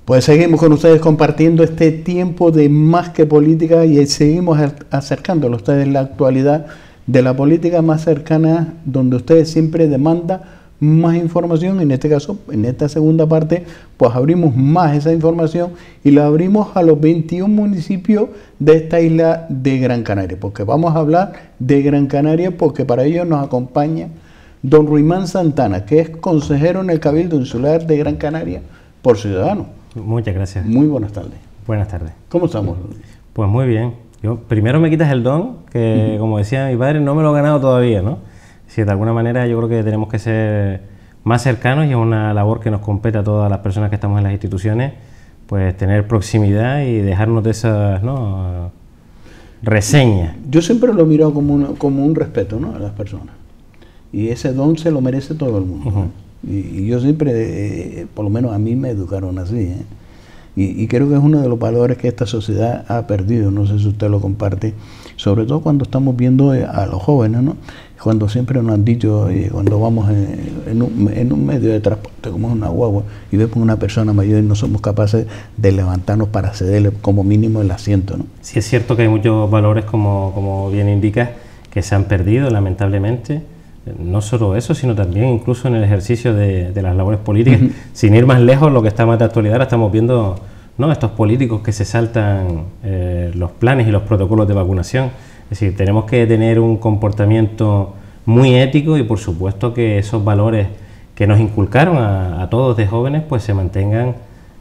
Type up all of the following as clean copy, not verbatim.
Pues seguimos con ustedes compartiendo este tiempo de Más que Política y seguimos acercándolo a ustedes la actualidad de la política más cercana, donde ustedes siempre demandan más información. En este caso, en esta segunda parte, pues abrimos más esa información y la abrimos a los 21 municipios de esta isla de Gran Canaria, porque vamos a hablar de Gran Canaria, porque para ello nos acompaña don Ruimán Santana, que es consejero en el Cabildo Insular de Gran Canaria por Ciudadanos. Muchas gracias. Muy buenas tardes. Buenas tardes. ¿Cómo estamos? Pues muy bien. Yo primero me quitas el don, que como decía mi padre, no me lo he ganado todavía, ¿no? Si de alguna manera yo creo que tenemos que ser más cercanos y es una labor que nos compete a todas las personas que estamos en las instituciones, pues tener proximidad y dejarnos de esas, ¿no?, reseñas. Yo siempre lo he mirado como un respeto, ¿no?, a las personas. Y ese don se lo merece todo el mundo. Y yo siempre, por lo menos a mí me educaron así, ¿eh? Y creo que es uno de los valores que esta sociedad ha perdido, no sé si usted lo comparte, sobre todo cuando estamos viendo a los jóvenes, ¿no? Cuando siempre nos han dicho, cuando vamos en un medio de transporte, como es una guagua, y vemos una persona mayor y no somos capaces de levantarnos para cederle como mínimo el asiento, ¿no? Sí, es cierto que hay muchos valores, como bien indicas, que se han perdido, lamentablemente. No solo eso, sino también incluso en el ejercicio de las labores políticas. Sin ir más lejos, lo que está más de actualidad, ahora estamos viendo, ¿no?, estos políticos que se saltan los planes y los protocolos de vacunación. Es decir, tenemos que tener un comportamiento muy ético y por supuesto que esos valores que nos inculcaron a todos de jóvenes pues se mantengan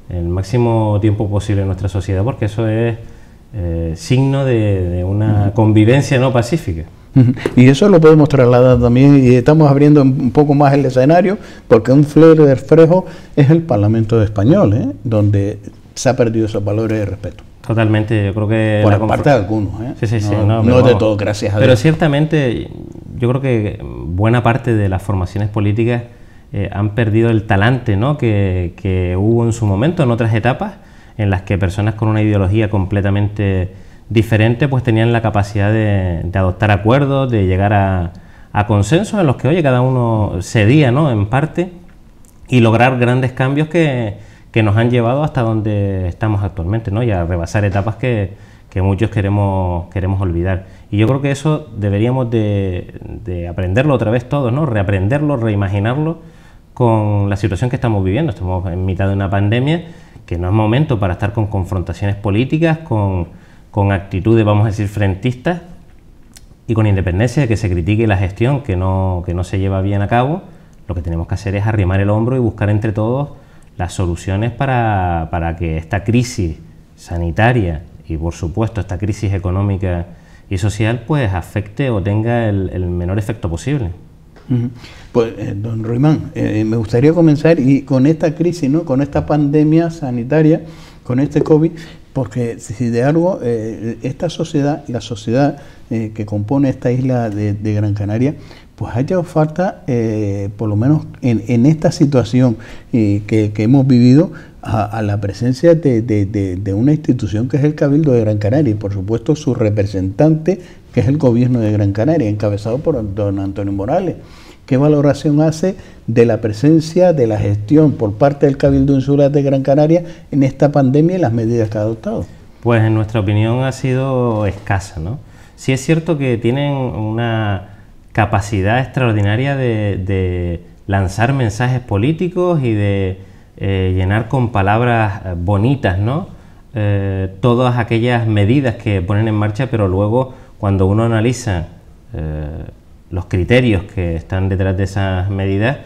el máximo tiempo posible en nuestra sociedad, porque eso es signo de una convivencia no pacífica. Y eso lo podemos trasladar también, y estamos abriendo un poco más el escenario, porque un flor de reflejo es el Parlamento español, ¿eh?, donde se ha perdido esos valores de respeto. Totalmente, yo creo que... Por parte de algunos, ¿eh? Sí, no de todo, gracias a Dios. Pero ciertamente, yo creo que buena parte de las formaciones políticas han perdido el talante, ¿no?, que hubo en su momento, en otras etapas, en las que personas con una ideología completamente diferente pues tenían la capacidad de adoptar acuerdos, de llegar a consensos en los que, oye, cada uno cedía, ¿no?, en parte, y lograr grandes cambios que nos han llevado hasta donde estamos actualmente, ¿no?, y a rebasar etapas que muchos queremos olvidar. Y yo creo que eso deberíamos de aprenderlo otra vez todos, ¿no?, reaprenderlo, reimaginarlo con la situación que estamos viviendo. Estamos en mitad de una pandemia, que no es momento para estar con confrontaciones políticas, con actitudes, vamos a decir, frentistas, y con independencia de que se critique la gestión que no se lleva bien a cabo. Lo que tenemos que hacer es arrimar el hombro y buscar entre todos las soluciones para que esta crisis sanitaria y, por supuesto, esta crisis económica y social pues afecte o tenga el menor efecto posible. Pues, don Ruimán, me gustaría comenzar y con esta crisis, ¿no?, con esta pandemia sanitaria, con este COVID, porque si de algo esta sociedad, la sociedad que compone esta isla de Gran Canaria, pues ha hecho falta, por lo menos en esta situación que hemos vivido, a la presencia de una institución que es el Cabildo de Gran Canaria y por supuesto su representante, que es el Gobierno de Gran Canaria, encabezado por don Antonio Morales. ¿Qué valoración hace de la presencia, de la gestión por parte del Cabildo Insular de Gran Canaria en esta pandemia y las medidas que ha adoptado? Pues en nuestra opinión ha sido escasa, ¿no? Sí es cierto que tienen una capacidad extraordinaria de lanzar mensajes políticos y de llenar con palabras bonitas, ¿no?, todas aquellas medidas que ponen en marcha, pero luego cuando uno analiza los criterios que están detrás de esas medidas,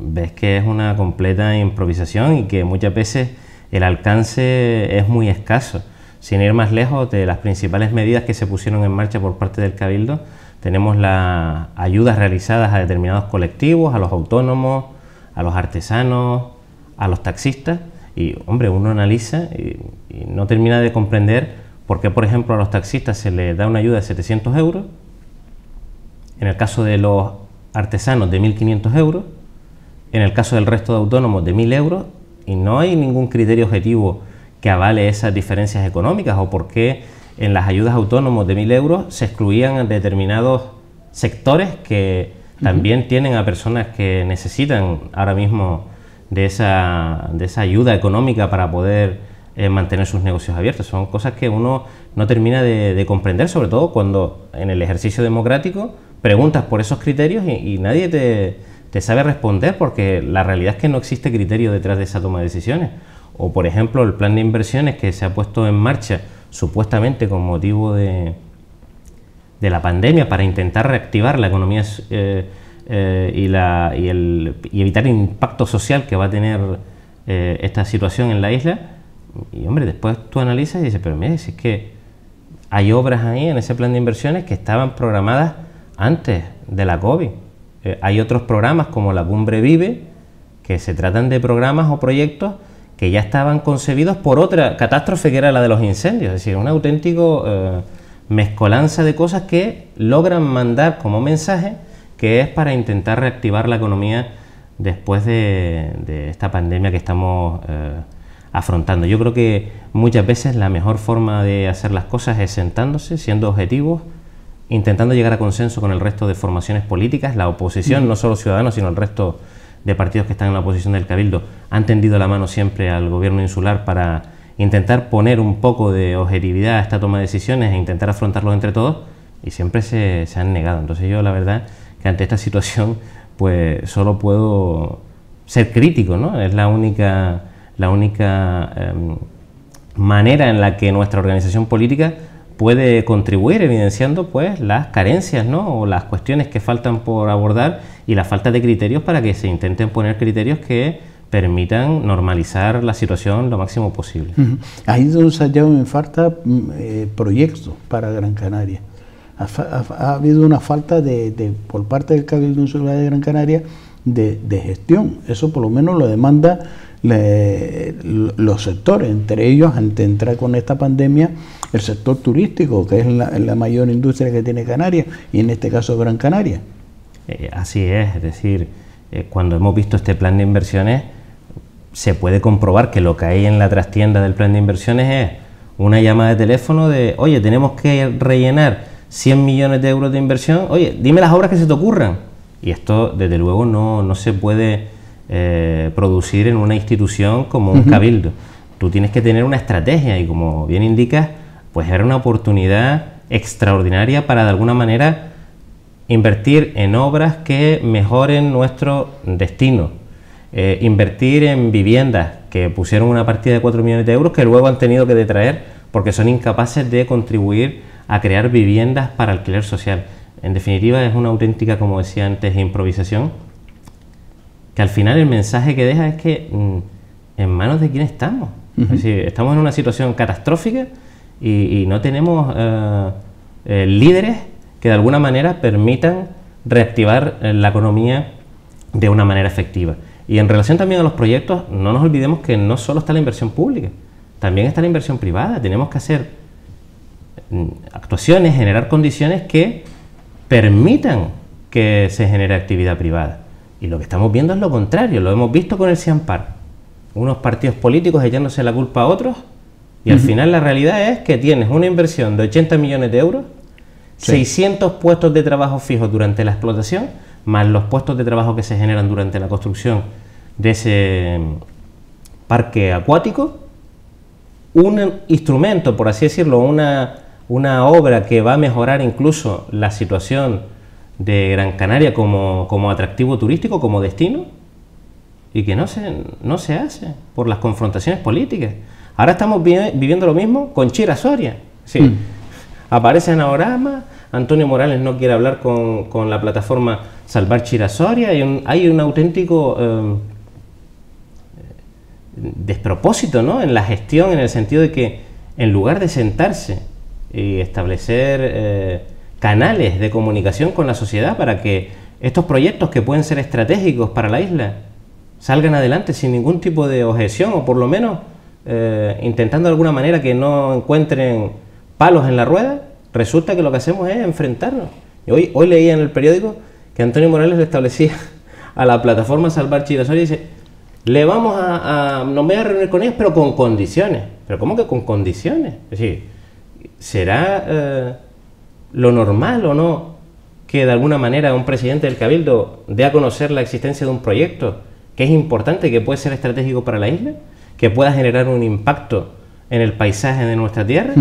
ves que es una completa improvisación y que muchas veces el alcance es muy escaso. Sin ir más lejos, de las principales medidas que se pusieron en marcha por parte del Cabildo, tenemos las ayudas realizadas a determinados colectivos, a los autónomos, a los artesanos, a los taxistas, y hombre, uno analiza y no termina de comprender por qué, por ejemplo, a los taxistas se les da una ayuda de 700 euros, en el caso de los artesanos de 1.500 euros, en el caso del resto de autónomos de 1.000 euros, y no hay ningún criterio objetivo que avale esas diferencias económicas, o por qué en las ayudas a autónomos de 1.000 euros se excluían determinados sectores que también tienen a personas que necesitan ahora mismo de esa ayuda económica para poder mantener sus negocios abiertos. Son cosas que uno no termina de comprender, sobre todo cuando en el ejercicio democrático preguntas por esos criterios y nadie te sabe responder, porque la realidad es que no existe criterio detrás de esa toma de decisiones. O, por ejemplo, el plan de inversiones que se ha puesto en marcha supuestamente con motivo de la pandemia para intentar reactivar la economía y evitar el impacto social que va a tener esta situación en la isla. Y, hombre, después tú analizas y dices, pero mira, si es que hay obras ahí en ese plan de inversiones que estaban programadas antes de la COVID. Hay otros programas como la Cumbre Vive, que se tratan de programas o proyectos que ya estaban concebidos por otra catástrofe que era la de los incendios. Es decir, un auténtico mezcolanza de cosas que logran mandar como mensaje que es para intentar reactivar la economía después de esta pandemia que estamos afrontando. Yo creo que muchas veces la mejor forma de hacer las cosas es sentándose, siendo objetivos, intentando llegar a consenso con el resto de formaciones políticas. La oposición, no solo Ciudadanos, sino el resto de partidos que están en la oposición del Cabildo, han tendido la mano siempre al gobierno insular para intentar poner un poco de objetividad a esta toma de decisiones e intentar afrontarlo entre todos, y siempre se han negado. Entonces yo, la verdad, que ante esta situación, pues solo puedo ser crítico, ¿no? Es la única manera en la que nuestra organización política puede contribuir, evidenciando pues las carencias, ¿no? O las cuestiones que faltan por abordar y la falta de criterios para que se intenten poner criterios que permitan normalizar la situación lo máximo posible. Ahí es donde se ha hallado en falta proyectos para Gran Canaria. Ha habido una falta por parte del Cabildo Insular de Gran Canaria de gestión. Eso por lo menos lo demanda los sectores, entre ellos, antes de entrar con esta pandemia, el sector turístico, que es la mayor industria que tiene Canarias, y en este caso Gran Canaria. Así es decir, cuando hemos visto este plan de inversiones, se puede comprobar que lo que hay en la trastienda del plan de inversiones es una llamada de teléfono de, oye, tenemos que rellenar 100 millones de euros de inversión, oye, dime las obras que se te ocurran. Y esto, desde luego, no se puede producir en una institución como un cabildo. Tú tienes que tener una estrategia y, como bien indicas, pues era una oportunidad extraordinaria para, de alguna manera, invertir en obras que mejoren nuestro destino, invertir en viviendas que pusieron una partida de 4 millones de euros que luego han tenido que detraer porque son incapaces de contribuir a crear viviendas para alquiler social. En definitiva, es una auténtica, como decía antes, improvisación, que al final el mensaje que deja es que en manos de quién estamos. Es decir, estamos en una situación catastrófica y no tenemos líderes que de alguna manera permitan reactivar la economía de una manera efectiva. Y en relación también a los proyectos, no nos olvidemos que no solo está la inversión pública, también está la inversión privada. Tenemos que hacer actuaciones, generar condiciones que permitan que se genere actividad privada. Y lo que estamos viendo es lo contrario, lo hemos visto con el Siampar. Unos partidos políticos echándose la culpa a otros, y al final la realidad es que tienes una inversión de 80 millones de euros, 600 puestos de trabajo fijos durante la explotación, más los puestos de trabajo que se generan durante la construcción de ese parque acuático, un instrumento, por así decirlo, una obra que va a mejorar incluso la situación de Gran Canaria como atractivo turístico, como destino, y que no se hace por las confrontaciones políticas. Ahora estamos viviendo lo mismo con Chira Soria. Sí. Aparece en Aorama, Antonio Morales no quiere hablar con la plataforma Salvar Chira Soria, hay un auténtico despropósito, ¿no?, en la gestión, en el sentido de que en lugar de sentarse y establecer canales de comunicación con la sociedad para que estos proyectos que pueden ser estratégicos para la isla salgan adelante sin ningún tipo de objeción, o por lo menos intentando de alguna manera que no encuentren palos en la rueda, resulta que lo que hacemos es enfrentarnos. Hoy leía en el periódico que Antonio Morales le establecía a la plataforma Salvar Chira Soria y dice, no me voy a reunir con ellos, pero con condiciones. ¿Pero cómo que con condiciones? Es decir, ¿será lo normal o no que de alguna manera un presidente del Cabildo dé a conocer la existencia de un proyecto que es importante, que puede ser estratégico para la isla, que pueda generar un impacto en el paisaje de nuestra tierra,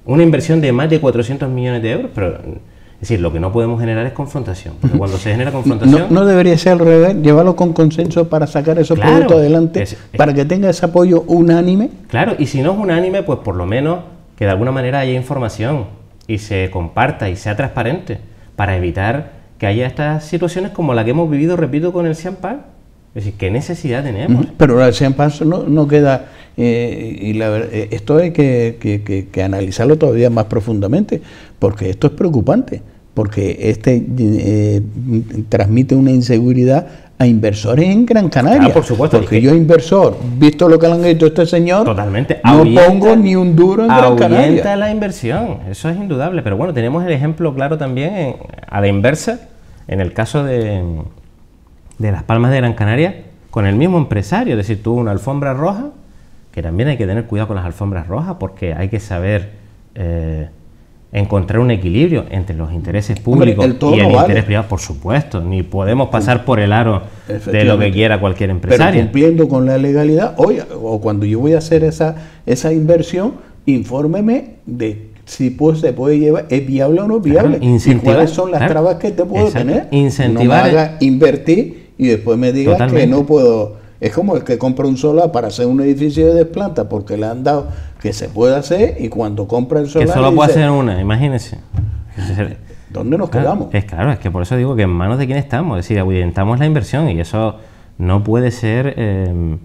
una inversión de más de 400 millones de euros, pero es decir, lo que no podemos generar es confrontación, porque cuando se genera confrontación... No debería ser al revés, llevarlo con consenso para sacar esos proyectos adelante, para que tenga ese apoyo unánime. Claro, y si no es unánime, pues por lo menos que de alguna manera haya información y se comparta y sea transparente, para evitar que haya estas situaciones como la que hemos vivido, repito, con el Siampar. Es decir, ¿qué necesidad tenemos? Pero el Siampar no queda... esto hay que analizarlo todavía más profundamente, porque esto es preocupante, porque transmite una inseguridad a inversores en Gran Canaria. Claro, por supuesto. Porque yo, inversor, visto lo que le han hecho a este señor, totalmente, no pongo ni un duro en Gran Canaria. Ahuyenta la inversión, eso es indudable. Pero bueno, tenemos el ejemplo claro también a la inversa, en el caso de Las Palmas de Gran Canaria, con el mismo empresario. Es decir, tuvo una alfombra roja, que también hay que tener cuidado con las alfombras rojas, porque hay que saber encontrar un equilibrio entre los intereses públicos y el interés privado, por supuesto. Ni podemos pasar por el aro de lo que quiera cualquier empresario. Pero cumpliendo con la legalidad, o cuando yo voy a hacer esa inversión, infórmeme de si se puede llevar, es viable o no es viable, y cuáles son las trabas que te puedo tener. Incentivar, no me haga invertir y después me digas que no puedo. Es como el que compra un solar para hacer un edificio de desplanta porque le han dado que se puede hacer, y cuando compra el solar... Que solo puede hacer una, imagínese. ¿Dónde nos quedamos? Es que por eso digo que en manos de quién estamos. Es decir, ahuyentamos la inversión, y eso no puede ser en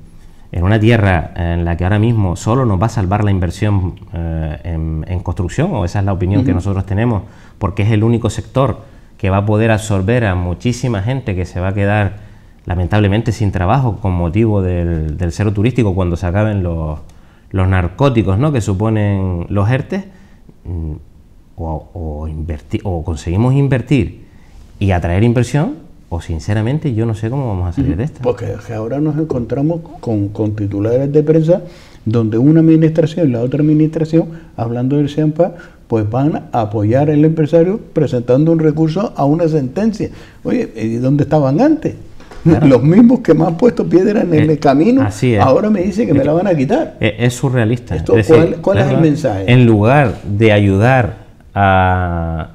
una tierra en la que ahora mismo solo nos va a salvar la inversión en construcción, o esa es la opinión que nosotros tenemos, porque es el único sector que va a poder absorber a muchísima gente que se va a quedar lamentablemente sin trabajo con motivo del cero turístico cuando se acaben los narcóticos, ¿no?, que suponen los ERTE. O conseguimos invertir y atraer inversión, o sinceramente yo no sé cómo vamos a salir de esta. Porque ahora nos encontramos con titulares de prensa donde una administración y la otra administración, hablando del Siampar, pues van a apoyar al empresario presentando un recurso a una sentencia. Oye, ¿y dónde estaban antes? Claro. Los mismos que me han puesto piedra en el camino, ahora me dicen que me la van a quitar. Es surrealista. Esto, es decir, ¿cuál es el mensaje? En lugar de ayudar a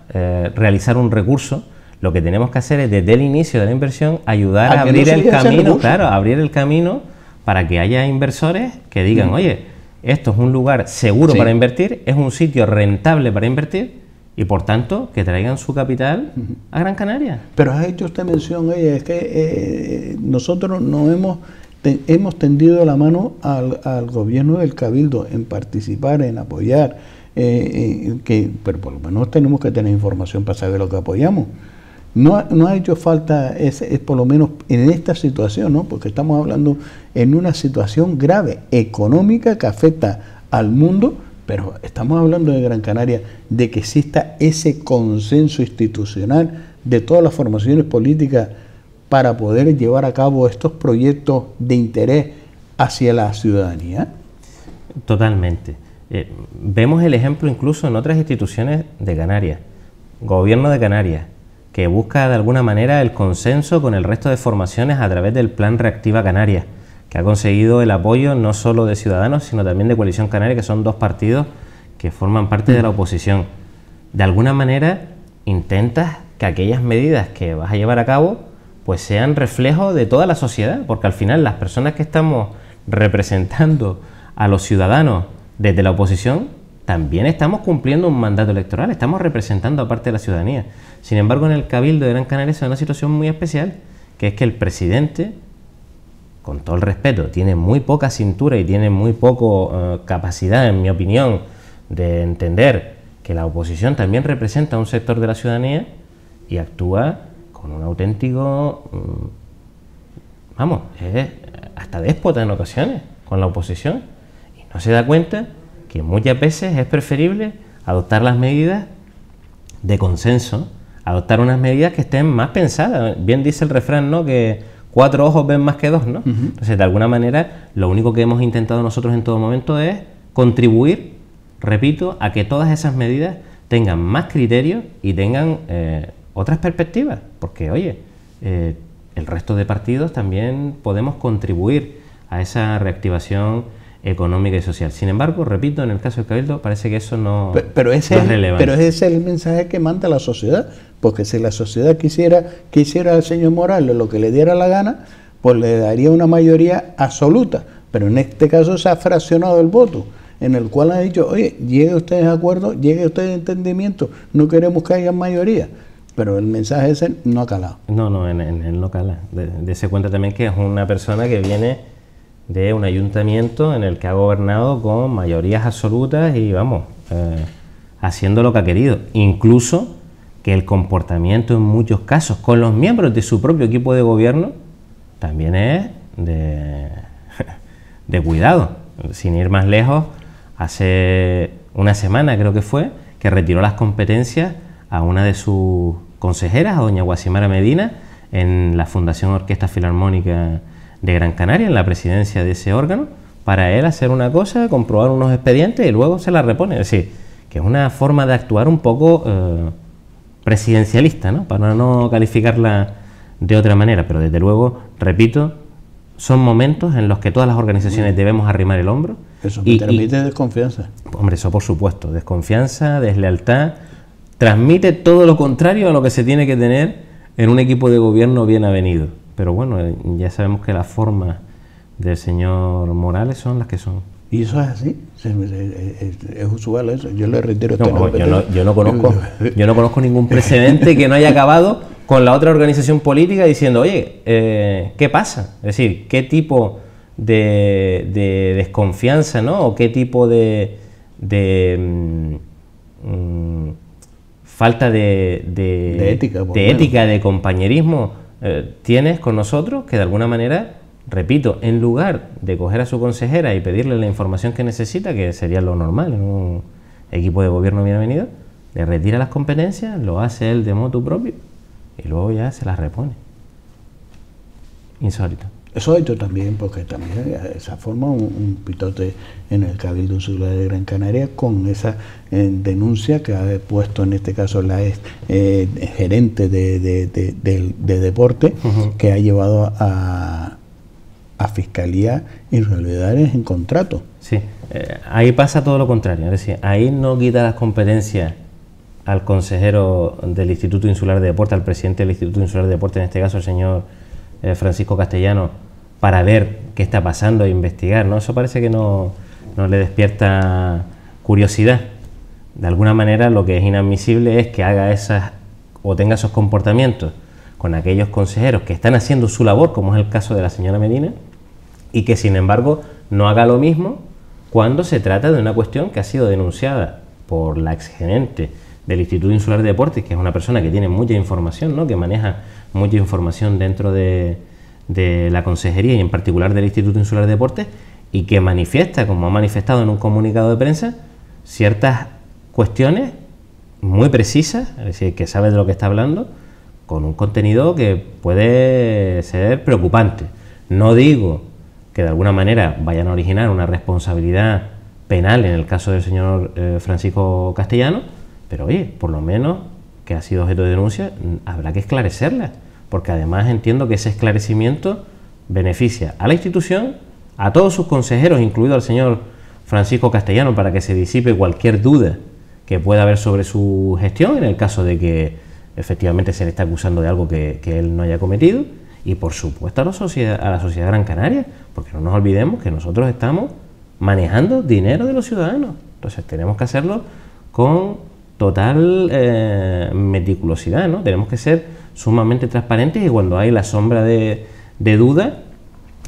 realizar un recurso, lo que tenemos que hacer es, desde el inicio de la inversión, ayudar a abrir el camino, abrir el camino para que haya inversores que digan, oye, esto es un lugar seguro para invertir, es un sitio rentable para invertir, y por tanto que traigan su capital a Gran Canaria. Pero has hecho usted mención, oye, es que nosotros no hemos tendido la mano al gobierno del Cabildo en participar, en apoyar, pero por lo menos tenemos que tener información para saber lo que apoyamos. No ha hecho falta, por lo menos en esta situación, ¿no?, porque estamos hablando en una situación grave, económica, que afecta al mundo, pero estamos hablando de Gran Canaria, de que exista ese consenso institucional de todas las formaciones políticas para poder llevar a cabo estos proyectos de interés hacia la ciudadanía. Totalmente. Vemos el ejemplo incluso en otras instituciones de Canarias, Gobierno de Canarias, que busca de alguna manera el consenso con el resto de formaciones a través del Plan Reactiva Canarias, que ha conseguido el apoyo no solo de Ciudadanos, sino también de Coalición Canaria, que son dos partidos que forman parte de la oposición. De alguna manera intentas que aquellas medidas que vas a llevar a cabo pues sean reflejo de toda la sociedad, porque al final las personas que estamos representando a los ciudadanos desde la oposición también estamos cumpliendo un mandato electoral, estamos representando a parte de la ciudadanía. Sin embargo, en el Cabildo de Gran Canaria es una situación muy especial, que es que el presidente, con todo el respeto, tiene muy poca cintura y tiene muy poca capacidad, en mi opinión, de entender que la oposición también representa a un sector de la ciudadanía, y actúa con un auténtico, hasta déspota en ocasiones con la oposición, y no se da cuenta que muchas veces es preferible adoptar las medidas de consenso, adoptar unas medidas que estén más pensadas. Bien dice el refrán, ¿no?, que 4 ojos ven más que 2, ¿no? Entonces, de alguna manera, lo único que hemos intentado nosotros en todo momento es contribuir, repito, a que todas esas medidas tengan más criterios y tengan otras perspectivas. Porque, oye, el el resto de partidos también podemos contribuir a esa reactivación económica y social. Sin embargo, repito, en el caso del Cabildo parece que eso no, pero ese no es relevante. Pero ese es el mensaje que manda la sociedad, porque si la sociedad quisiera al señor Morales lo que le diera la gana, pues le daría una mayoría absoluta, pero en este caso se ha fraccionado el voto, en el cual han dicho, oye, llegue ustedes a acuerdo, llegue ustedes a entendimiento, no queremos que haya mayoría. Pero el mensaje ese no ha calado. No, en él no cala. Dese cuenta también que es una persona que viene de un ayuntamiento en el que ha gobernado con mayorías absolutas y, vamos, haciendo lo que ha querido. Incluso que el comportamiento en muchos casos con los miembros de su propio equipo de gobierno también es de cuidado. Sin ir más lejos, hace una semana creo que fue, que retiró las competencias a una de sus consejeras, a doña Guasimara Medina, en la Fundación Orquesta Filarmónica de Gran Canaria, en la presidencia de ese órgano, para él hacer una cosa, comprobar unos expedientes y luego se la repone. Es decir, que es una forma de actuar un poco presidencialista, ¿no? Para no calificarla de otra manera, pero desde luego, repito, son momentos en los que todas las organizaciones debemos arrimar el hombro. Eso me transmite desconfianza. Hombre, eso por supuesto, desconfianza, deslealtad. Transmite todo lo contrario a lo que se tiene que tener en un equipo de gobierno bien avenido. Pero bueno, ya sabemos que las formas del señor Morales son las que son. ¿Y eso es así? ¿Es usual eso? Yo le reitero. Yo no conozco ningún precedente que no haya acabado con la otra organización política diciendo, oye, ¿qué pasa? Es decir, ¿qué tipo de desconfianza, ¿no? O qué tipo de falta de ética, de compañerismo tienes con nosotros, que de alguna manera, repito, en lugar de coger a su consejera y pedirle la información que necesita, que sería lo normal en un equipo de gobierno bien avenido, le retira las competencias, lo hace él de motu propio y luego ya se las repone. Insólito. Eso ha hecho también, porque también se forma un pitote en el Cabildo Insular de Gran Canaria con esa denuncia que ha puesto en este caso la ex gerente de deporte, que ha llevado a Fiscalía irregularidades en contrato. Sí, ahí pasa todo lo contrario, es decir, ahí no quita las competencias al consejero del Instituto Insular de Deporte, al presidente del Instituto Insular de Deporte, en este caso el señor Francisco Castellano, para ver qué está pasando e investigar, ¿no? Eso parece que no le despierta curiosidad. De alguna manera lo que es inadmisible es que haga o tenga esos comportamientos con aquellos consejeros que están haciendo su labor, como es el caso de la señora Medina, y que sin embargo no haga lo mismo cuando se trata de una cuestión que ha sido denunciada por la exgerente del Instituto Insular de Deportes, que es una persona que tiene mucha información, ¿no? Que maneja mucha información dentro de la consejería y en particular del Instituto Insular de Deportes, y que manifiesta, como ha manifestado en un comunicado de prensa, ciertas cuestiones muy precisas, es decir, que sabe de lo que está hablando, con un contenido que puede ser preocupante. No digo que de alguna manera vayan a originar una responsabilidad penal en el caso del señor Francisco Castellano, pero oye, por lo menos que ha sido objeto de denuncia, habrá que esclarecerla, porque además entiendo que ese esclarecimiento beneficia a la institución, a todos sus consejeros, incluido al señor Francisco Castellano, para que se disipe cualquier duda que pueda haber sobre su gestión, en el caso de que efectivamente se le está acusando de algo que él no haya cometido, y por supuesto a la sociedad Gran Canaria, porque no nos olvidemos que nosotros estamos manejando dinero de los ciudadanos, entonces tenemos que hacerlo con total meticulosidad, ¿no? Tenemos que ser sumamente transparentes, y cuando hay la sombra de duda,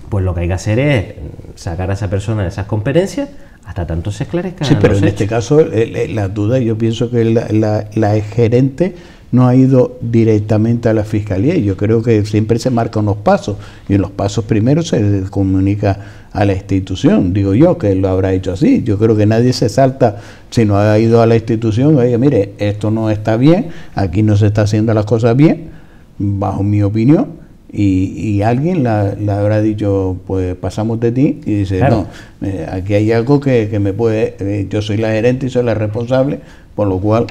pues lo que hay que hacer es sacar a esa persona de esas competencias hasta tanto se esclarezcan. Sí, pero en este caso la duda, yo pienso que la gerente no ha ido directamente a la Fiscalía, y yo creo que siempre se marcan unos pasos, y en los pasos primero se comunica a la institución, digo yo que lo habrá hecho así. Yo creo que nadie se salta si no ha ido a la institución, oye, mire, esto no está bien, aquí no se está haciendo las cosas bien, bajo mi opinión, y alguien le habrá dicho, pues pasamos de ti, y dice, claro, no, aquí hay algo que me puede, yo soy la gerente y soy la responsable, por lo cual,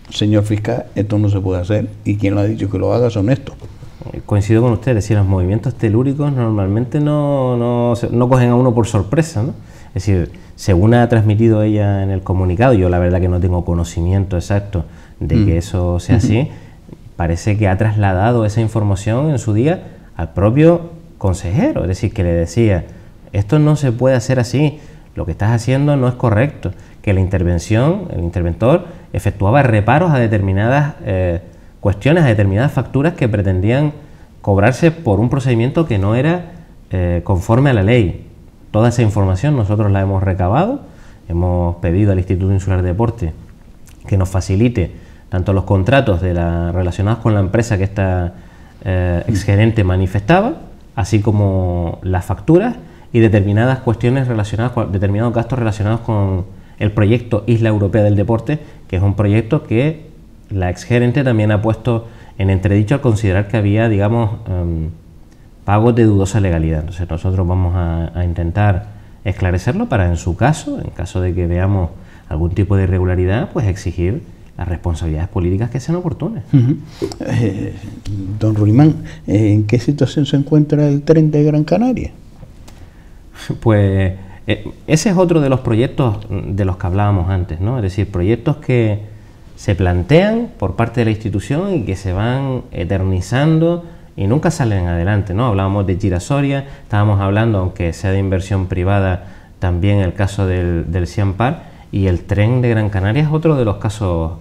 señor fiscal, esto no se puede hacer, y quien lo ha dicho que lo haga son estos. coincido con usted, es decir, los movimientos telúricos normalmente no cogen a uno por sorpresa, ¿no? Es decir, según ha transmitido ella en el comunicado, yo la verdad que no tengo conocimiento exacto de que eso sea así, parece que ha trasladado esa información en su día al propio consejero, es decir, que le decía, esto no se puede hacer así, lo que estás haciendo no es correcto, que la intervención, el interventor, efectuaba reparos a determinadas cuestiones, a determinadas facturas que pretendían cobrarse por un procedimiento que no era conforme a la ley. Toda esa información nosotros la hemos recabado, hemos pedido al Instituto Insular de Deporte que nos facilite tanto los contratos relacionados con la empresa que esta exgerente manifestaba, así como las facturas y determinadas cuestiones relacionadas con determinados gastos relacionados con el proyecto Isla Europea del Deporte, que es un proyecto que la exgerente también ha puesto en entredicho al considerar que había, digamos, pagos de dudosa legalidad. Entonces nosotros vamos a intentar esclarecerlo para, en su caso, en caso de que veamos algún tipo de irregularidad, pues exigir las responsabilidades políticas que sean oportunas. Don Ruimán, ¿en qué situación se encuentra el tren de Gran Canaria? Pues ese es otro de los proyectos de los que hablábamos antes, ¿no? Es decir, proyectos que se plantean por parte de la institución y que se van eternizando y nunca salen adelante, ¿no? Hablábamos de Girasoria, estábamos hablando, aunque sea de inversión privada, también el caso del Siampar, y el tren de Gran Canaria es otro de los casos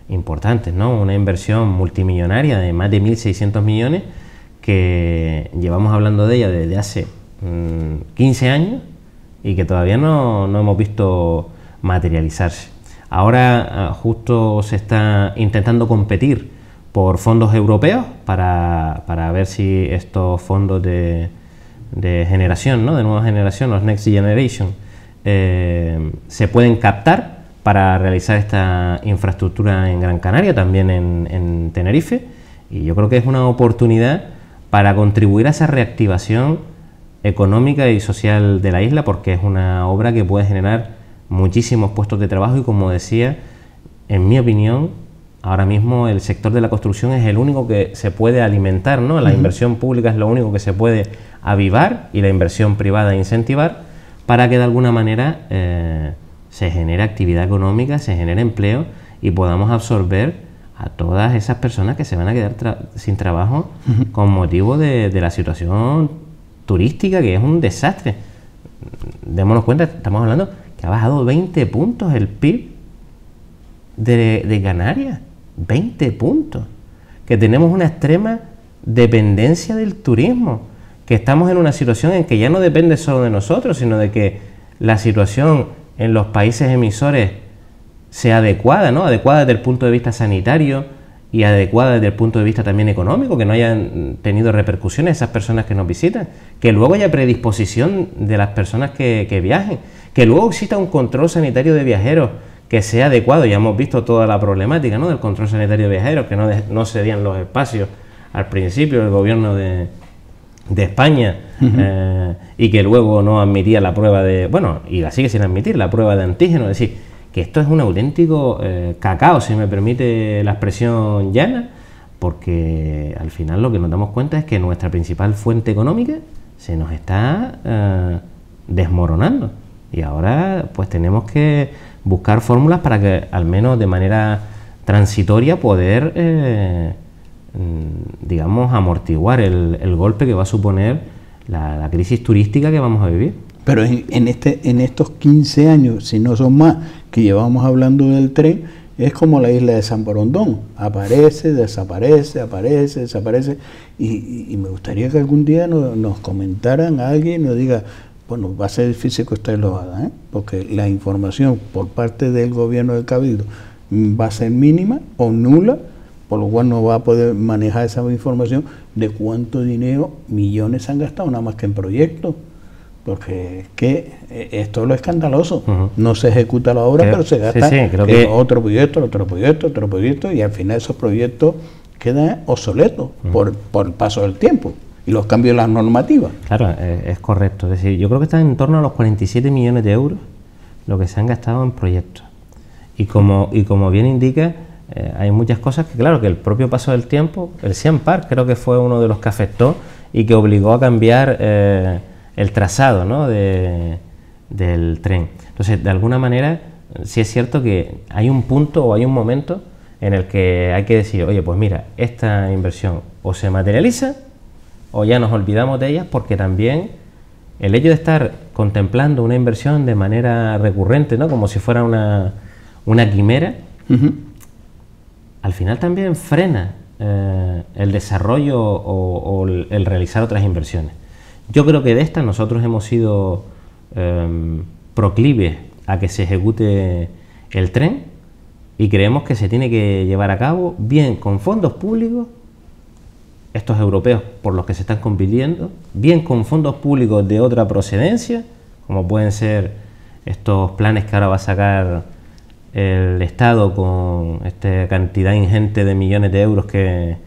importantes, ¿no? Una inversión multimillonaria de más de 1.600 millones que llevamos hablando de ella desde hace 15 años y que todavía no hemos visto materializarse. Ahora justo se está intentando competir por fondos europeos para ver si estos fondos de generación, ¿no? De nueva generación, los Next Generation, se pueden captar para realizar esta infraestructura en Gran Canaria, también en Tenerife, y yo creo que es una oportunidad para contribuir a esa reactivación económica y social de la isla, porque es una obra que puede generar muchísimos puestos de trabajo y, como decía, en mi opinión, ahora mismo el sector de la construcción es el único que se puede alimentar, ¿no? La inversión pública es lo único que se puede avivar y la inversión privada incentivar para que de alguna manera se genere actividad económica, se genere empleo y podamos absorber a todas esas personas que se van a quedar sin trabajo con motivo de la situación turística, que es un desastre. Démonos cuenta, estamos hablando que ha bajado 20 puntos el PIB de Canarias, 20 puntos, que tenemos una extrema dependencia del turismo, que estamos en una situación en que ya no depende solo de nosotros, sino de que la situación en los países emisores sea adecuada, ¿no? Adecuada desde el punto de vista sanitario y adecuada desde el punto de vista también económico, que no hayan tenido repercusiones esas personas que nos visitan, que luego haya predisposición de las personas que viajen, que luego exista un control sanitario de viajeros que sea adecuado. Ya hemos visto toda la problemática, ¿no? Del control sanitario de viajeros, que no cedían los espacios al principio del gobierno de España, y que luego no admitía la prueba de, bueno, y la sigue sin admitir, la prueba de antígeno. Es decir, que esto es un auténtico cacao, si me permite la expresión llana, porque al final lo que nos damos cuenta es que nuestra principal fuente económica se nos está desmoronando, y ahora pues tenemos que buscar fórmulas para que al menos de manera transitoria poder digamos amortiguar el golpe que va a suponer la crisis turística que vamos a vivir. Pero en estos 15 años, si no son más, que llevamos hablando del tren, es como la isla de San Borondón, aparece, desaparece, aparece, desaparece, y me gustaría que algún día nos comentaran a alguien, nos diga, bueno, va a ser difícil que ustedes lo hagan, porque la información por parte del gobierno del Cabildo va a ser mínima o nula, por lo cual no va a poder manejar esa información de cuánto dinero, millones se han gastado nada más que en proyectos, porque es que esto es lo escandaloso. No se ejecuta la obra, pero se gasta otro proyecto, y al final esos proyectos quedan obsoletos por el paso del tiempo y los cambios en las normativas. Claro, es correcto. Es decir, yo creo que están en torno a los 47 millones de euros lo que se han gastado en proyectos. Y como bien indica, hay muchas cosas que, claro, que el propio paso del tiempo, el Sean Park creo que fue uno de los que afectó y que obligó a cambiar el trazado, ¿no?, del tren. Entonces, de alguna manera, sí es cierto que hay un punto o hay un momento en el que hay que decir, oye, pues mira, esta inversión o se materializa o ya nos olvidamos de ella, porque también el hecho de estar contemplando una inversión de manera recurrente, ¿no?, como si fuera una quimera, al final también frena el desarrollo o el realizar otras inversiones. Yo creo que de estas nosotros hemos sido proclives a que se ejecute el tren y creemos que se tiene que llevar a cabo bien con fondos públicos, estos europeos por los que se están compitiendo, bien con fondos públicos de otra procedencia, como pueden ser estos planes que ahora va a sacar el Estado con esta cantidad ingente de millones de euros que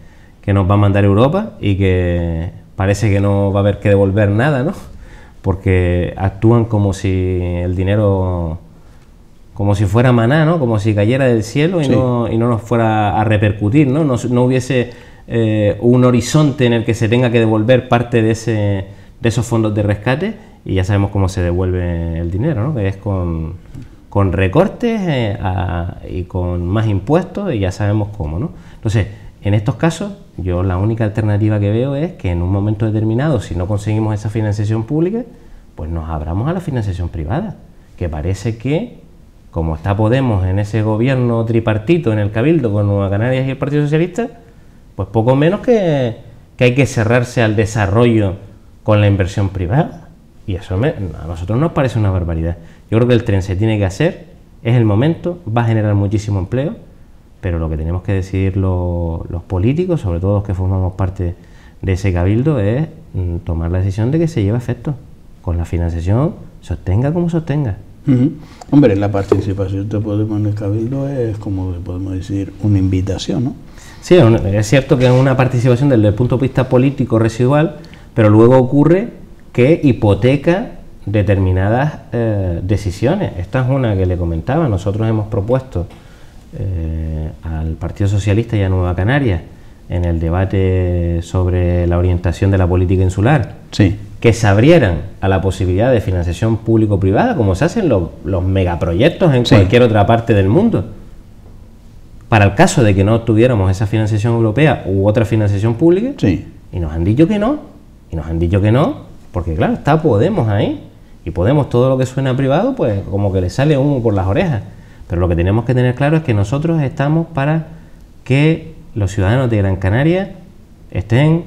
nos va a mandar Europa y que parece que no va a haber que devolver nada, ¿no?, porque actúan como si el dinero, como si fuera maná, ¿no?, como si cayera del cielo y, sí, no nos fuera a repercutir, ¿no? No hubiese un horizonte en el que se tenga que devolver parte de esos fondos de rescate, y ya sabemos cómo se devuelve el dinero, ¿no?, que es con recortes y con más impuestos, y ya sabemos cómo, ¿no? Entonces, en estos casos, yo la única alternativa que veo es que en un momento determinado, si no conseguimos esa financiación pública, pues nos abramos a la financiación privada, que parece que, como está Podemos en ese gobierno tripartito en el Cabildo con Nueva Canarias y el Partido Socialista, pues poco menos que hay que cerrarse al desarrollo con la inversión privada. Y eso a nosotros nos parece una barbaridad. Yo creo que el tren se tiene que hacer, es el momento, va a generar muchísimo empleo, pero lo que tenemos que decidir los políticos, sobre todo los que formamos parte de ese cabildo, es tomar la decisión de que se lleve a efecto, con la financiación, sostenga como sostenga. Hombre, la participación de Podemos en el cabildo es, como podemos decir, una invitación, ¿no? Sí, es cierto que es una participación desde el punto de vista político residual, pero luego ocurre que hipoteca determinadas decisiones. Esta es una que le comentaba. Nosotros hemos propuesto al Partido Socialista y a Nueva Canarias en el debate sobre la orientación de la política insular, sí, que se abrieran a la posibilidad de financiación público-privada, como se hacen los megaproyectos en, sí, cualquier otra parte del mundo. Para el caso de que no obtuviéramos esa financiación europea u otra financiación pública, sí, y nos han dicho que no, porque claro, está Podemos ahí, y Podemos, todo lo que suena privado, pues como que le sale humo por las orejas. Pero lo que tenemos que tener claro es que nosotros estamos para que los ciudadanos de Gran Canaria estén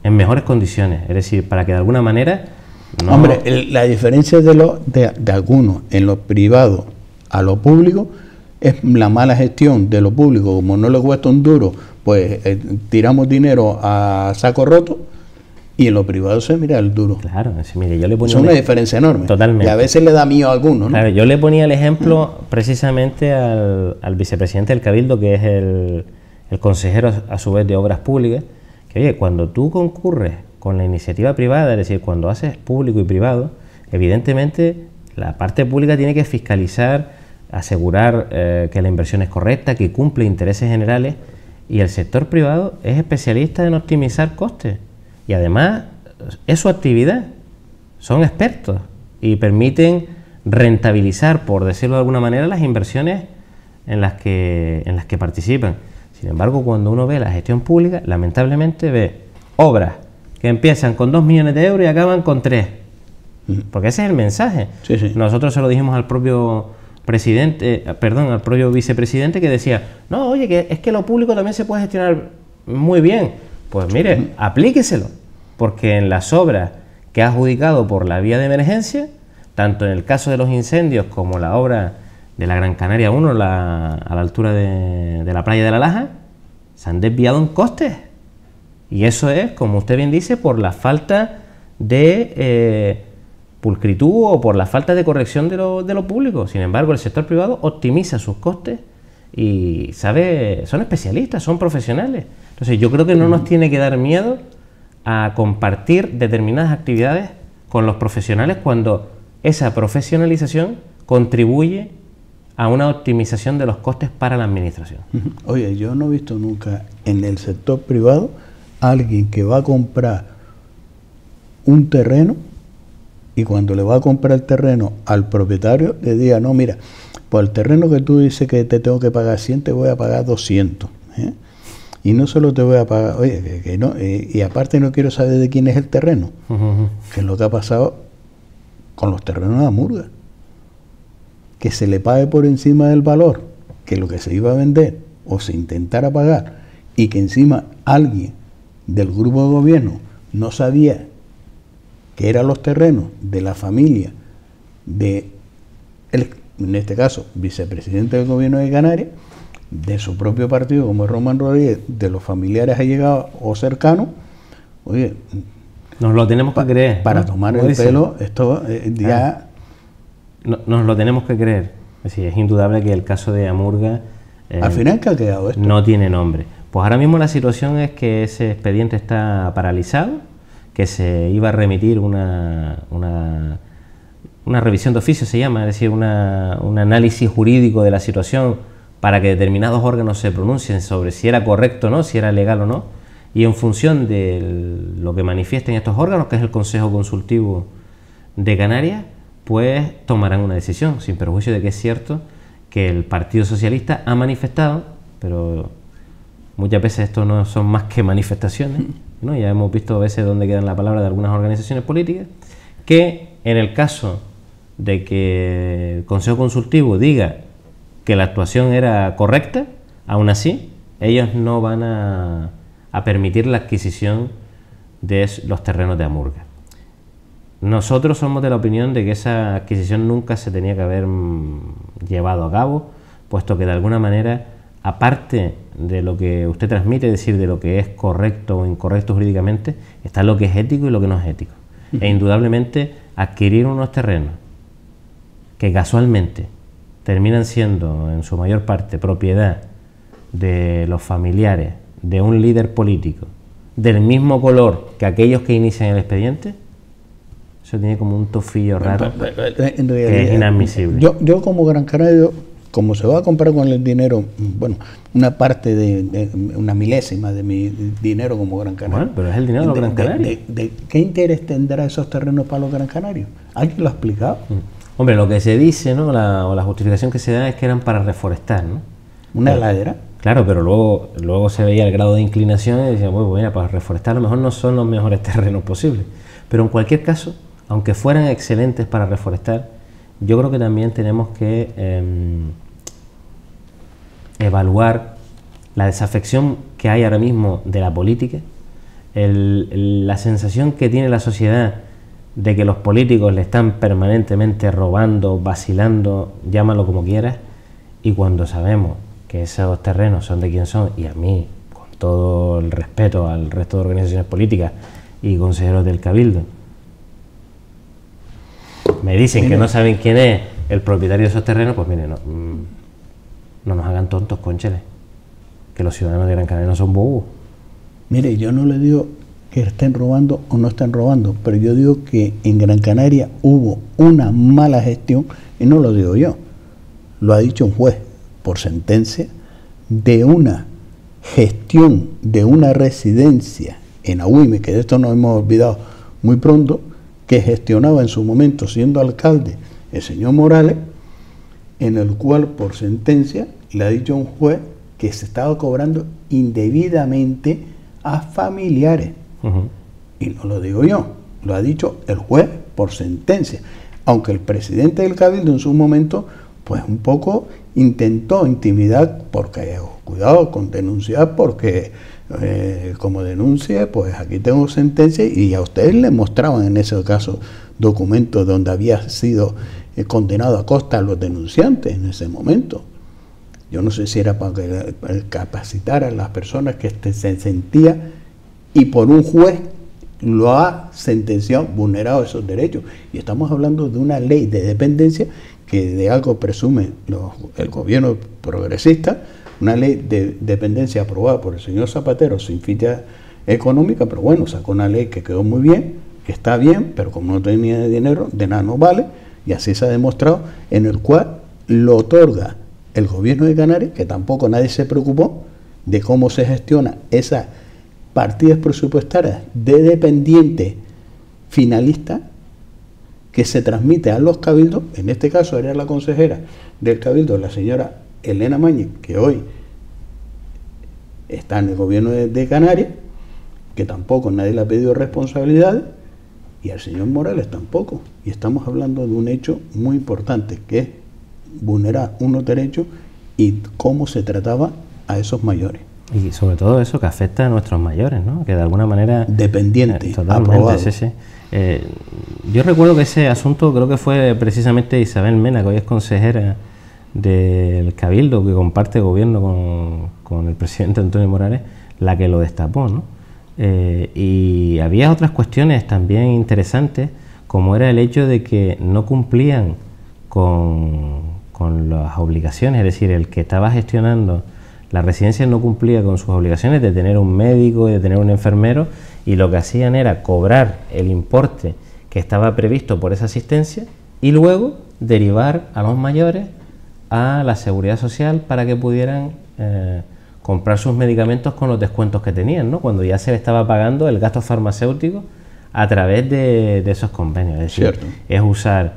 en mejores condiciones, es decir, para que de alguna manera... No... Hombre, la diferencia de algunos en lo privado a lo público es la mala gestión de lo público. Como no le cuesta un duro, pues tiramos dinero a saco roto, y en lo privado se mira el duro. Claro, mire, yo le ponía... Es una diferencia enorme. Totalmente. Y a veces le da miedo a algunos, ¿no? Claro, yo le ponía el ejemplo precisamente al vicepresidente del Cabildo, que es el consejero a su vez de Obras Públicas, que oye, cuando tú concurres con la iniciativa privada, es decir, cuando haces público y privado, evidentemente la parte pública tiene que fiscalizar, asegurar que la inversión es correcta, que cumple intereses generales, y el sector privado es especialista en optimizar costes. Y además es su actividad, son expertos y permiten rentabilizar, por decirlo de alguna manera, las inversiones en las que participan. Sin embargo, cuando uno ve la gestión pública, lamentablemente ve obras que empiezan con 2 millones de euros y acaban con 3. Porque ese es el mensaje. Sí, sí. Nosotros se lo dijimos al propio al propio vicepresidente, que decía, no, oye, que es que lo público también se puede gestionar muy bien. Pues mire, aplíqueselo, porque en las obras que ha adjudicado por la vía de emergencia, tanto en el caso de los incendios como la obra de la Gran Canaria 1 a la altura de la playa de la Laja, se han desviado en costes. Y eso es, como usted bien dice, por la falta de pulcritud o por la falta de corrección de lo público. Sin embargo, el sector privado optimiza sus costes y son especialistas, son profesionales. Entonces yo creo que no nos tiene que dar miedo a compartir determinadas actividades con los profesionales cuando esa profesionalización contribuye a una optimización de los costes para la administración. Oye, yo no he visto nunca en el sector privado alguien que va a comprar un terreno y cuando le va a comprar el terreno al propietario le diga, no, mira, por el terreno que tú dices que te tengo que pagar 100, te voy a pagar 200. Y no solo te voy a pagar, oye, que no, y aparte no quiero saber de quién es el terreno, que es lo que ha pasado con los terrenos de Amurga. Que se le pague por encima del valor que lo que se iba a vender o se intentara pagar y que encima alguien del grupo de gobierno no sabía que eran los terrenos de la familia de, en este caso, vicepresidente del gobierno de Canarias, de su propio partido como es Román Rodríguez, de los familiares allegados o cercanos. Oye, nos lo tenemos que creer, para ¿no? tomar el pelo, esto ya... Nos lo tenemos que creer. Es decir, es indudable que el caso de Amurga al final, ¿qué ha quedado esto? No tiene nombre. Pues ahora mismo la situación es que ese expediente está paralizado, que se iba a remitir una revisión de oficio, se llama, es decir, un análisis jurídico de la situación para que determinados órganos se pronuncien sobre si era correcto o no, si era legal o no, y en función de lo que manifiesten estos órganos, que es el Consejo Consultivo de Canarias, pues tomarán una decisión, sin perjuicio de que es cierto que el Partido Socialista ha manifestado, pero muchas veces esto no son más que manifestaciones, ¿no? Ya hemos visto a veces dónde quedan la palabra de algunas organizaciones políticas, que en el caso de que el Consejo Consultivo diga que la actuación era correcta, aún así, ellos no van a permitir la adquisición de los terrenos de Amurga. Nosotros somos de la opinión de que esa adquisición nunca se tenía que haber llevado a cabo, puesto que de alguna manera, aparte de lo que usted transmite, es decir, de lo que es correcto o incorrecto jurídicamente, está lo que es ético y lo que no es ético. E indudablemente adquirir unos terrenos que casualmente terminan siendo en su mayor parte propiedad de los familiares de un líder político del mismo color que aquellos que inician el expediente, eso tiene como un tofillo raro que es inadmisible. Yo como Gran Canario, como se va a comprar con el dinero, bueno, una parte de una milésima de mi dinero como Gran Canario. Bueno, pero es el dinero de los Gran Canarios. ¿Qué interés tendrá esos terrenos para los Gran Canarios? ¿Alguien lo ha explicado? Hombre, lo que se dice, ¿no? O la justificación que se da es que eran para reforestar, ¿no? ¿Una heladera? Claro, pero luego se veía el grado de inclinación y decían, bueno, mira, para reforestar a lo mejor no son los mejores terrenos posibles. Pero en cualquier caso, aunque fueran excelentes para reforestar, yo creo que también tenemos que evaluar la desafección que hay ahora mismo de la política, la sensación que tiene la sociedad de que los políticos le están permanentemente robando, vacilando, llámalo como quieras, y cuando sabemos que esos terrenos son de quien son, y a mí, con todo el respeto al resto de organizaciones políticas y consejeros del Cabildo, me dicen que no saben quién es el propietario de esos terrenos, pues miren, no nos hagan tontos, cónchale, que los ciudadanos de Gran Canaria no son bobos. Mire, yo no le digo que estén robando o no estén robando, pero yo digo que en Gran Canaria hubo una mala gestión, y no lo digo yo, lo ha dicho un juez por sentencia, de una gestión de una residencia en Agüime, que de esto nos hemos olvidado muy pronto, que gestionaba en su momento, siendo alcalde, el señor Morales, en el cual por sentencia le ha dicho un juez que se estaba cobrando indebidamente a familiares. Y no lo digo yo, lo ha dicho el juez por sentencia, aunque el presidente del Cabildo en su momento pues un poco intentó intimidar, porque cuidado con denunciar, porque como denuncie, pues aquí tengo sentencia, y a ustedes les mostraban en ese caso documentos donde había sido condenado a costa a los denunciantes en ese momento. Yo no sé si era para capacitar a las personas que se sentía, y por un juez lo ha sentenciado, vulnerado esos derechos. Y estamos hablando de una ley de dependencia que de algo presume el gobierno progresista, una ley de dependencia aprobada por el señor Zapatero sin ficha económica, pero bueno, sacó una ley que quedó muy bien, que está bien, pero como no tenía dinero, de nada no vale, y así se ha demostrado, en el cual lo otorga el gobierno de Canarias, que tampoco nadie se preocupó de cómo se gestiona esas partidas presupuestarias de dependiente finalista que se transmite a los cabildos. En este caso era la consejera del cabildo, la señora Elena Mañez, que hoy está en el gobierno de Canarias, que tampoco nadie le ha pedido responsabilidades, y al señor Morales tampoco. Y estamos hablando de un hecho muy importante, que es vulnerar unos derechos y cómo se trataba a esos mayores. Y sobre todo eso que afecta a nuestros mayores, ¿no? Que de alguna manera... Dependiente, totalmente, aprobado. Sí, sí. Yo recuerdo que ese asunto creo que fue precisamente Isabel Mena, que hoy es consejera del Cabildo, que comparte gobierno con el presidente Antonio Morales, la que lo destapó, ¿no? Y había otras cuestiones también interesantes, como era el hecho de que no cumplían con las obligaciones, es decir, el que estaba gestionando la residencia no cumplía con sus obligaciones de tener un médico y de tener un enfermero, y lo que hacían era cobrar el importe que estaba previsto por esa asistencia y luego derivar a los mayores a la seguridad social para que pudieran comprar sus medicamentos con los descuentos que tenían, ¿no? Cuando ya se le estaba pagando el gasto farmacéutico a través de esos convenios. Es decir, Cierto. es usar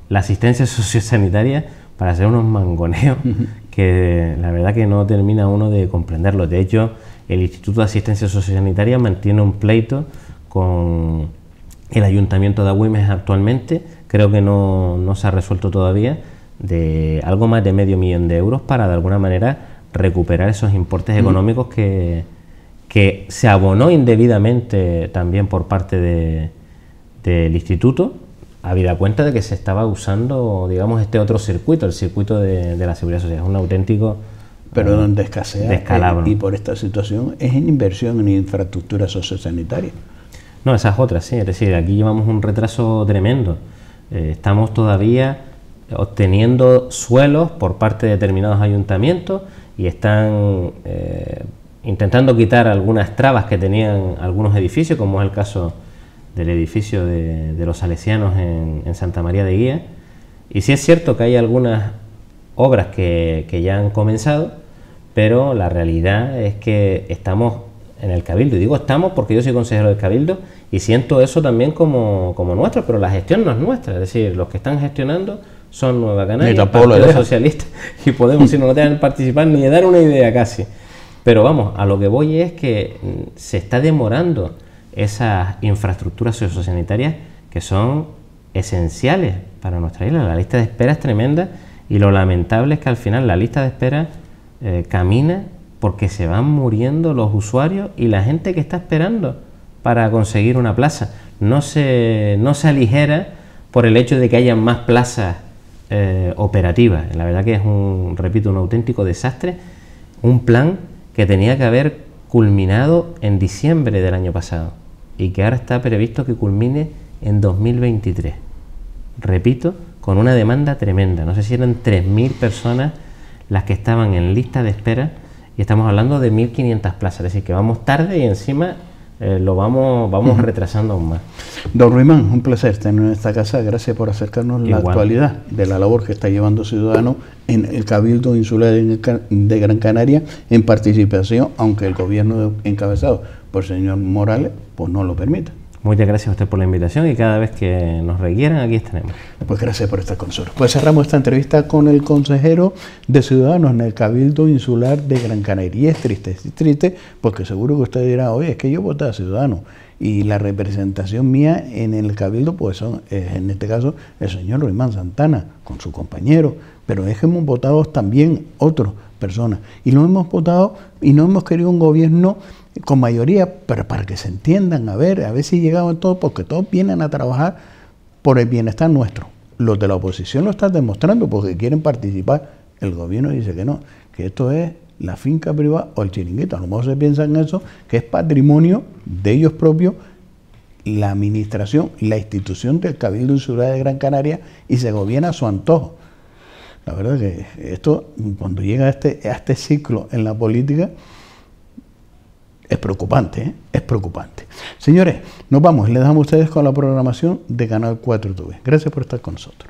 la asistencia sociosanitaria para hacer unos mangoneos que la verdad que no termina uno de comprenderlo. De hecho, el Instituto de Asistencia Sociosanitaria mantiene un pleito con el Ayuntamiento de Agüimes actualmente, creo que no se ha resuelto todavía, de algo más de €500.000 euros para de alguna manera recuperar esos importes económicos que se abonó indebidamente también por parte del Instituto, habida cuenta de que se estaba usando, digamos, este otro circuito, el circuito de la seguridad social. Es un auténtico pero donde escasea descalabro. Y por esta situación es en inversión en infraestructura sociosanitaria. No, esa es otra, sí, es decir, aquí llevamos un retraso tremendo. Estamos todavía obteniendo suelos por parte de determinados ayuntamientos y están intentando quitar algunas trabas que tenían algunos edificios, como es el caso del edificio de los salesianos en Santa María de Guía. Y sí es cierto que hay algunas obras que ya han comenzado, pero la realidad es que estamos en el Cabildo, y digo estamos porque yo soy consejero del Cabildo y siento eso también como nuestro, pero la gestión no es nuestra, es decir, los que están gestionando son Nueva Canarias, Partido Socialista y Podemos, si no te dejan participar ni de dar una idea casi. Pero vamos, a lo que voy es que se está demorando esas infraestructuras sociosanitarias que son esenciales para nuestra isla. La lista de espera es tremenda y lo lamentable es que al final la lista de espera camina porque se van muriendo los usuarios y la gente que está esperando para conseguir una plaza. No se aligera por el hecho de que haya más plazas operativas. La verdad que es repito, un auténtico desastre, un plan que tenía que haber culminado en diciembre del año pasado y que ahora está previsto que culmine en 2023. Repito, con una demanda tremenda. No sé si eran 3.000 personas las que estaban en lista de espera y estamos hablando de 1.500 plazas. Es decir, que vamos tarde y encima lo vamos retrasando aún más. Don Ruimán, un placer tener en esta casa. Gracias por acercarnos la actualidad de la labor que está llevando Ciudadanos en el Cabildo Insular de Gran Canaria en participación, aunque el gobierno encabezado por el señor Morales pues no lo permita. Muchas gracias a usted por la invitación y cada vez que nos requieran aquí estaremos. Pues gracias por estar con nosotros. Pues cerramos esta entrevista con el consejero de Ciudadanos en el Cabildo Insular de Gran Canaria. Y es triste porque seguro que usted dirá, oye, es que yo voté a Ciudadanos y la representación mía en el Cabildo pues son, en este caso, el señor Ruimán Santana con su compañero, pero es que hemos votado también otras personas y lo hemos votado y no hemos querido un gobierno con mayoría, pero para que se entiendan, a ver si llegamos a todos, porque todos vienen a trabajar por el bienestar nuestro. Los de la oposición lo están demostrando porque quieren participar. El gobierno dice que no, que esto es la finca privada o el chiringuito. A lo mejor se piensa en eso, que es patrimonio de ellos propios, la administración, la institución del Cabildo Insular de Gran Canaria, y se gobierna a su antojo. La verdad que esto, cuando llega a este ciclo en la política, es preocupante, ¿eh? Es preocupante. Señores, nos vamos. Les dejamos a ustedes con la programación de Canal 4 TV. Gracias por estar con nosotros.